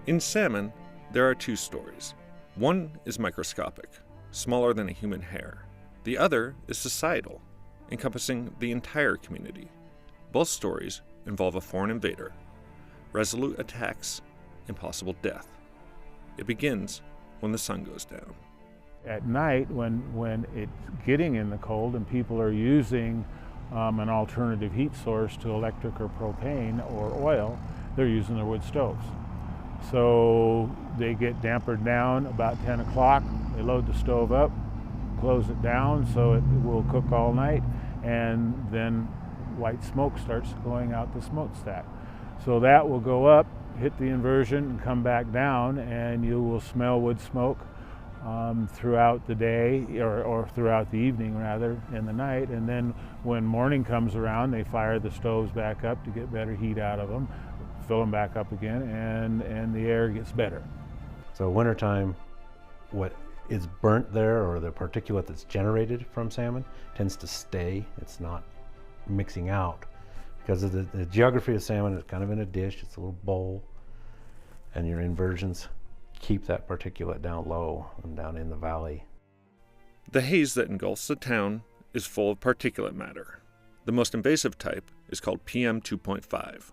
In salmon, there are two stories. One is microscopic, smaller than a human hair. The other is societal, encompassing the entire community. Both stories involve a foreign invader, resolute attacks, and possible death. It begins when the sun goes down. At night, when it's getting in the cold and people are using an alternative heat source to electric or propane or oil, they're using their wood stoves. So they get dampered down about 10 o'clock. They load the stove up, close it down so it will cook all night, and then white smoke starts going out the smokestack. So that will go up, hit the inversion, and come back down, and you will smell wood smoke throughout the day, or throughout the evening rather, in the night. And then when morning comes around, they fire the stoves back up to get better heat out of them, fill them back up again, and the air gets better. So wintertime, what is burnt there, or the particulate that's generated from salmon, tends to stay. It's not mixing out because of the geography of salmon. It's kind of in a dish, it's a little bowl, and your inversions keep that particulate down low and down in the valley. The haze that engulfs the town is full of particulate matter. The most invasive type is called PM 2.5.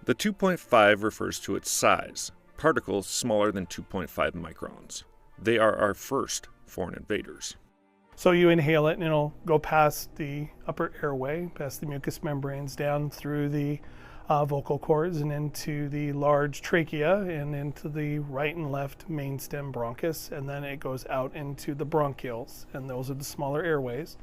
The 2.5 refers to its size, particles smaller than 2.5 microns. They are our first foreign invaders. So you inhale it and it'll go past the upper airway, past the mucous membranes, down through the vocal cords and into the large trachea and into the right and left main stem bronchus, and then it goes out into the bronchioles, and those are the smaller airways.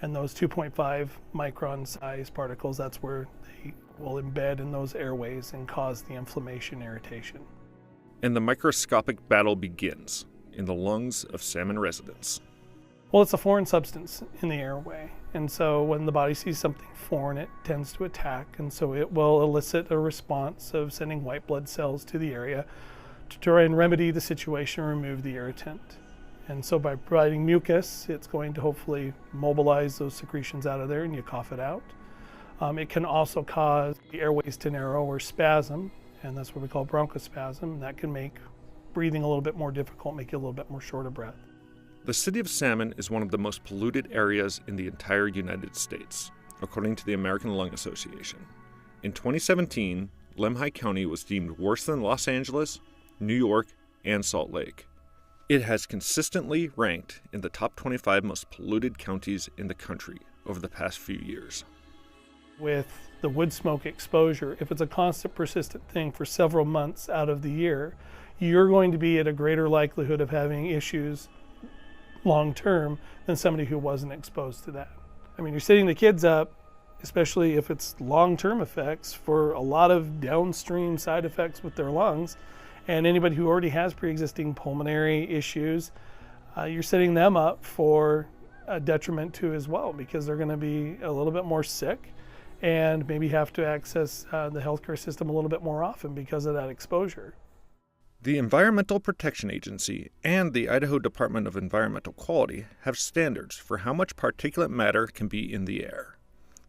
And those 2.5 micron size particles, that's where they will embed in those airways and cause the inflammation, irritation. And the microscopic battle begins in the lungs of salmon residents. Well, it's a foreign substance in the airway, and so when the body sees something foreign, it tends to attack, and so it will elicit a response of sending white blood cells to the area to try and remedy the situation and remove the irritant. And so by providing mucus, it's going to hopefully mobilize those secretions out of there and you cough it out. It can also cause the airways to narrow or spasm, and that's what we call bronchospasm, and that can make breathing a little bit more difficult, make you a little bit more short of breath. The city of Salmon is one of the most polluted areas in the entire United States, according to the American Lung Association. In 2017, Lemhi County was deemed worse than Los Angeles, New York, and Salt Lake. It has consistently ranked in the top 25 most polluted counties in the country over the past few years. With the wood smoke exposure, if it's a constant persistent thing for several months out of the year, you're going to be at a greater likelihood of having issues long term than somebody who wasn't exposed to that. I mean, you're setting the kids up, especially if it's long-term effects, for a lot of downstream side effects with their lungs. And anybody who already has pre-existing pulmonary issues, you're setting them up for a detriment too as well, because they're going to be a little bit more sick and maybe have to access the healthcare system a little bit more often because of that exposure. The Environmental Protection Agency and the Idaho Department of Environmental Quality have standards for how much particulate matter can be in the air.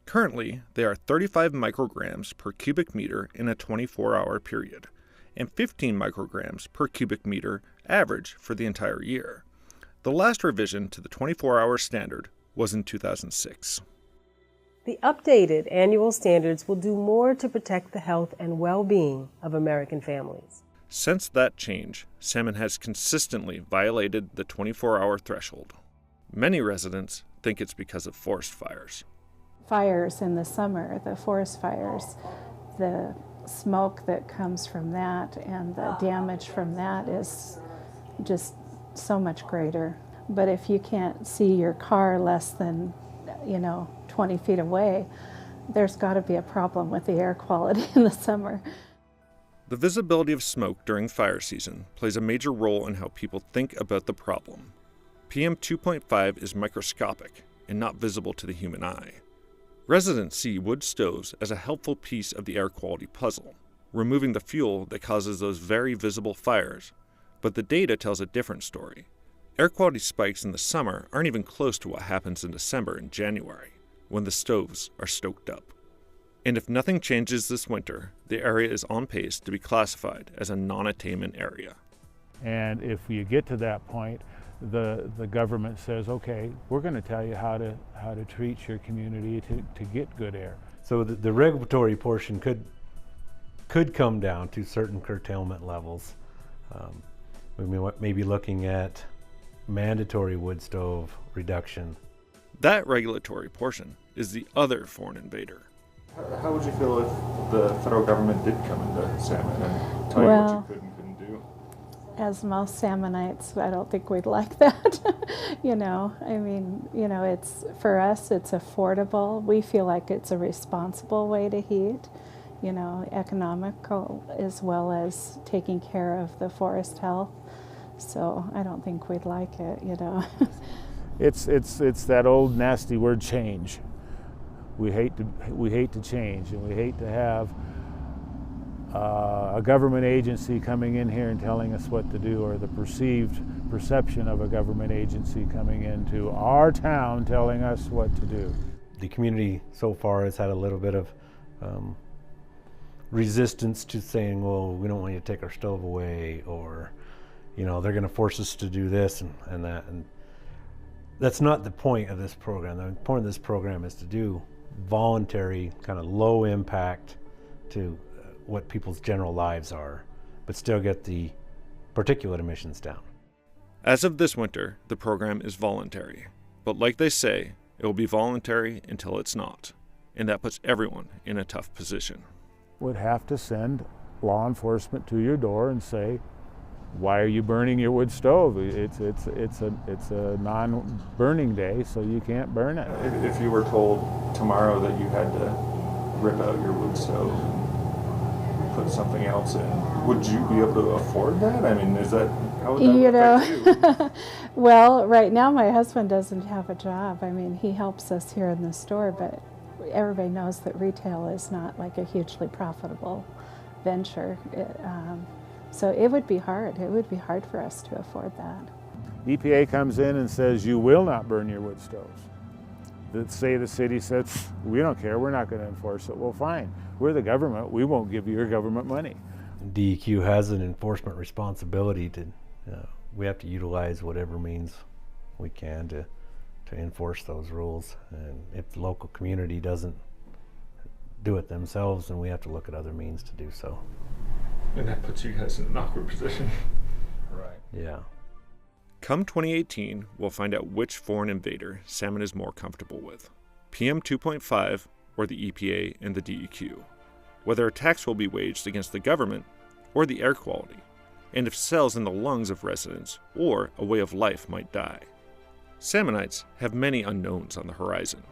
Currently, they are 35 micrograms per cubic meter in a 24-hour period, and 15 micrograms per cubic meter average for the entire year. The last revision to the 24-hour standard was in 2006. The updated annual standards will do more to protect the health and well-being of American families. Since that change, salmon has consistently violated the 24-hour threshold. Many residents think it's because of forest fires. Fires in the summer, the forest fires, the smoke that comes from that and the damage from that is just so much greater. But if you can't see your car less than, 20 feet away, there's got to be a problem with the air quality in the summer. The visibility of smoke during fire season plays a major role in how people think about the problem. PM 2.5 is microscopic and not visible to the human eye. Residents see wood stoves as a helpful piece of the air quality puzzle, removing the fuel that causes those very visible fires, but the data tells a different story. Air quality spikes in the summer aren't even close to what happens in December and January, when the stoves are stoked up. And if nothing changes this winter, the area is on pace to be classified as a non-attainment area. And if you get to that point, the government says, okay, we're going to tell you how to treat your community to get good air. So the regulatory portion could come down to certain curtailment levels. We may be looking at mandatory wood stove reduction. That regulatory portion is the other foreign invader. How would you feel if the federal government did come into salmon and tell you what you could and couldn't do? As most salmonites, I don't think we'd like that. You know, I mean, you know, it's, for us, it's affordable. We feel like it's a responsible way to heat, you know, economical as well as taking care of the forest health. So I don't think we'd like it, you know. It's that old nasty word, change. We hate to change, and we hate to have a government agency coming in here and telling us what to do, or the perception of a government agency coming into our town telling us what to do. The community so far has had a little bit of resistance to saying, well, we don't want you to take our stove away, or, you know, they're going to force us to do this and that. And that's not the point of this program. The point of this program is to do voluntary, kind of low impact to what people's general lives are, but still get the particulate emissions down. As of this winter, the program is voluntary. But like they say, it will be voluntary until it's not. And that puts everyone in a tough position. Would have to send law enforcement to your door and say, why are you burning your wood stove? It's a non-burning day, so you can't burn it. If you were told tomorrow that you had to rip out your wood stove and put something else in, would you be able to afford that? I mean, how would that affect you? Well, right now my husband doesn't have a job. I mean, he helps us here in the store, but everybody knows that retail is not like a hugely profitable venture. So it would be hard. It would be hard for us to afford that. EPA comes in and says you will not burn your wood stoves. Say the city says, we don't care, we're not going to enforce it. Well, fine, we're the government, we won't give you your government money. DEQ has an enforcement responsibility to, we have to utilize whatever means we can to enforce those rules. And if the local community doesn't do it themselves, then we have to look at other means to do so. And that puts you guys in an awkward position. Right. Yeah. Come 2018, we'll find out which foreign invader salmon is more comfortable with, PM 2.5 or the EPA and the DEQ, whether a tax will be waged against the government or the air quality, and if cells in the lungs of residents or a way of life might die. Salmonites have many unknowns on the horizon.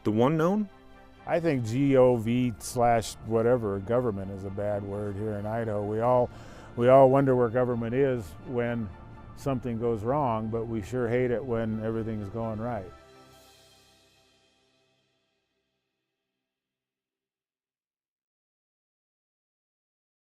The one known? I think GOV/whatever government is a bad word here in Idaho. We all wonder where government is when something goes wrong, but we sure hate it when everything's going right.